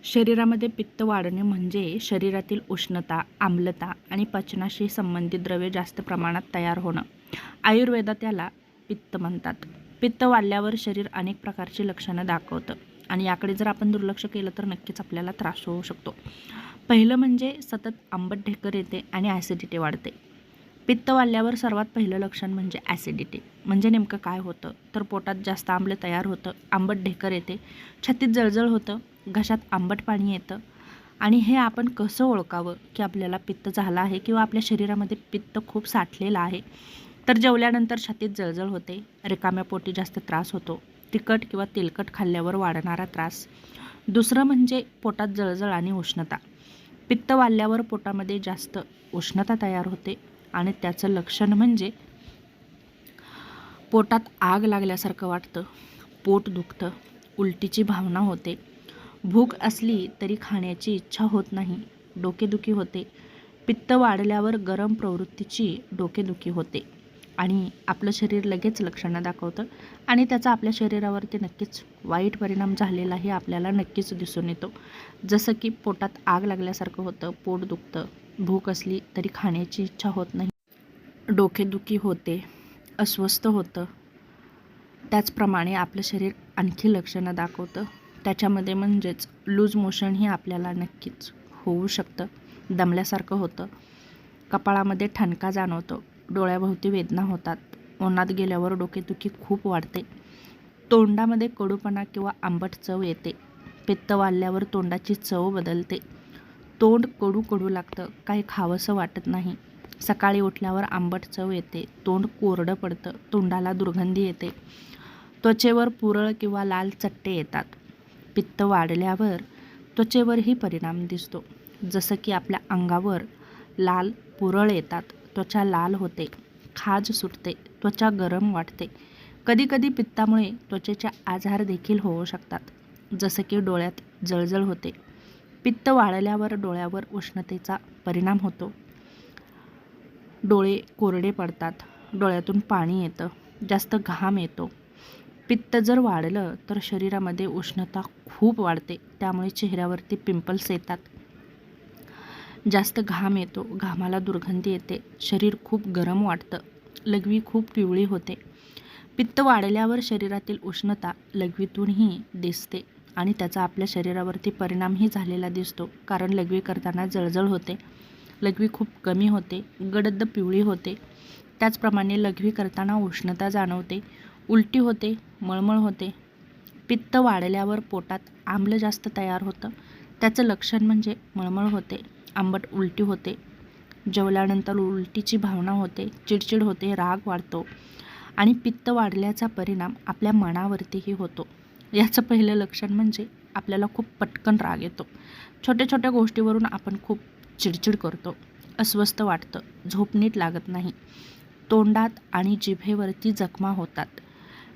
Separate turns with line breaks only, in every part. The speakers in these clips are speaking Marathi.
शरीरामध्ये पित्त वाढणे म्हणजे शरीरातील उष्णता, आम्लता आणि पचनाशी संबंधित द्रव्ये जास्त प्रमाणात तयार होणं. आयुर्वेदात याला पित्त म्हणतात. पित्त वाढल्यावर शरीर अनेक प्रकारची लक्षणं दाखवतं आणि याकडे जर आपण दुर्लक्ष केलं तर नक्कीच आपल्याला त्रास होऊ शकतो. पहिलं म्हणजे सतत आंबट ढेकर येते आणि ॲसिडिटी वाढते. पित्त वाढल्यावर सर्वात पहिलं लक्षण म्हणजे ॲसिडिटी. म्हणजे नेमकं काय होतं तर पोटात जास्त आम्ल तयार होतं, आंबट ढेकर येते, छातीत जळजळ होतं, घशात आंबट पाणी येतं. आणि हे आपण कसं ओळखावं की आपल्याला पित्त झालं आहे किंवा आपल्या शरीरामध्ये पित्त खूप साठलेलं आहे? तर जेवल्यानंतर छातीत जळजळ होते, रिकाम्या पोटी जास्त त्रास होतो, तिखट किंवा तेलकट खाल्ल्यावर वाढणारा त्रास. दुसरं म्हणजे पोटात जळजळ आणि उष्णता. पित्त वाढल्यावर पोटामध्ये जास्त उष्णता तयार होते आणि त्याचं लक्षण म्हणजे पोटात आग लागल्यासारखं वाटतं, पोट दुखतं, उलटीची भावना होते, भूक असली तरी खाण्याची इच्छा होत नाही, डोकेदुखी होते. पित्त वाढल्यावर गरम प्रवृत्तीची डोकेदुखी होते आणि आपलं शरीर लगेच लक्षणं दाखवतं आणि त्याचा आपल्या शरीरावरती नक्कीच वाईट परिणाम झालेलाही आपल्याला नक्कीच दिसून येतो. जसं की पोटात आग लागल्यासारखं होतं, पोट दुखतं, भूक असली तरी खाण्याची इच्छा होत नाही, डोकेदुखी होते, अस्वस्थ होतं. त्याचप्रमाणे आपलं शरीर आणखी लक्षणं दाखवतं. त्याच्यामध्ये म्हणजेच लूज मोशनही आपल्याला नक्कीच होऊ शकतं, दमल्यासारखं होतं, कपाळामध्ये ठणका जाणवतो, डोळ्याभोवती वेदना होतात, उन्हात गेल्यावर डोकेदुखी खूप वाढते, तोंडामध्ये कडूपणा किंवा आंबट चव येते. पित्त वाढल्यावर तोंडाची चव बदलते, तोंड कडू कडू लागतं, काही खावंसं वाटत नाही, सकाळी उठल्यावर आंबट चव येते, तोंड कोरडं पडतं, तोंडाला दुर्गंधी येते, त्वचेवर पुरळ किंवा लाल चट्टे येतात. पित्त वाढल्यावर त्वचेवरही परिणाम दिसतो, जसं की आपल्या अंगावर लाल पुरळ येतात, त्वचा लाल होते, खाज सुटते, त्वचा गरम वाटते. कधीकधी पित्तामुळे त्वचेचे आजार देखील होऊ शकतात, जसं की डोळ्यात जळजळ होते. पित्त वाढल्यावर डोळ्यावर उष्णतेचा परिणाम होतो, डोळे कोरडे पडतात, डोळ्यातून पाणी येतं, जास्त घाम येतो. पित्त जर वाढलं तर शरीरामध्ये उष्णता खूप वाढते, त्यामुळे चेहऱ्यावरती पिंपल्स येतात, जास्त घाम येतो, घामाला दुर्गंधी येते, शरीर खूप गरम वाटतं, लघवी खूप पिवळी होते. पित्त वाढल्यावर शरीरातील उष्णता लघवीतूनही दिसते आणि त्याचा आपल्या शरीरावरती परिणामही झालेला दिसतो, कारण लघवी करताना जळजळ होते, लघवी खूप कमी होते, गडद पिवळी होते. त्याचप्रमाणे लघवी करताना उष्णता जाणवते, उलटी होते, मळमळ होते. पित्त वाढल्यावर पोटात आम्ल जास्त तयार होतं, त्याचं लक्षण म्हणजे मळमळ होते, आंबट उलटी होते, जेवल्यानंतर उलटीची भावना होते, चिडचिड होते, राग वाढतो आणि पित्त वाढल्याचा परिणाम आपल्या मनावरतीही होतो. याचं पहिलं लक्षण म्हणजे आपल्याला खूप पटकन राग येतो, छोट्या छोट्या गोष्टीवरून आपण खूप चिडचिड करतो, अस्वस्थ वाटतं, झोप नीट लागत नाही, तोंडात आणि जिभेवरती जखमा होतात.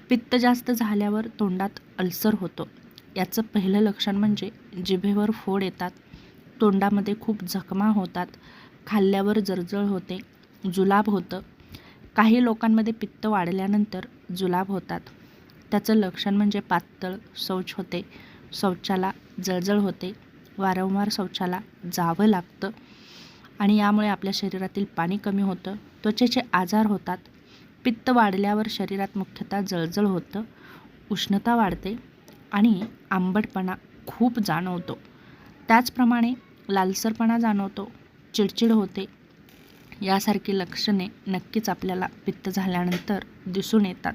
पित्त जास्त झाल्यावर तोंडात अल्सर होतो. याचं पहिलं लक्षण म्हणजे जिभेवर फोड येतात, तोंडामध्ये खूप जखमा होतात, खाल्ल्यावर जळजळ होते, जुलाब होतं. काही लोकांमध्ये पित्त वाढल्यानंतर जुलाब होतात. त्याचं लक्षण म्हणजे पातळ शौच होते, शौचाला जळजळ होते, वारंवार शौचाला जावं लागतं आणि यामुळे आपल्या शरीरातील पाणी कमी होतं, त्वचेचे आजार होतात. पित्त वाढल्यावर शरीरात मुख्यतः जळजळ होतं, उष्णता वाढते आणि आंबटपणा खूप जाणवतो. त्याचप्रमाणे लालसरपणा जाणवतो, चिडचिड होते. यासारखी लक्षणे नक्कीच आपल्याला पित्त झाल्यानंतर दिसून येतात.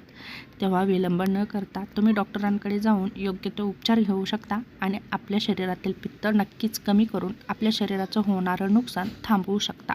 तेव्हा विलंब न करता तुम्ही डॉक्टरांकडे जाऊन योग्य तो उपचार घेऊ शकता आणि आपल्या शरीरातील पित्त नक्कीच कमी करून आपल्या शरीराचं होणारं नुकसान थांबवू शकता.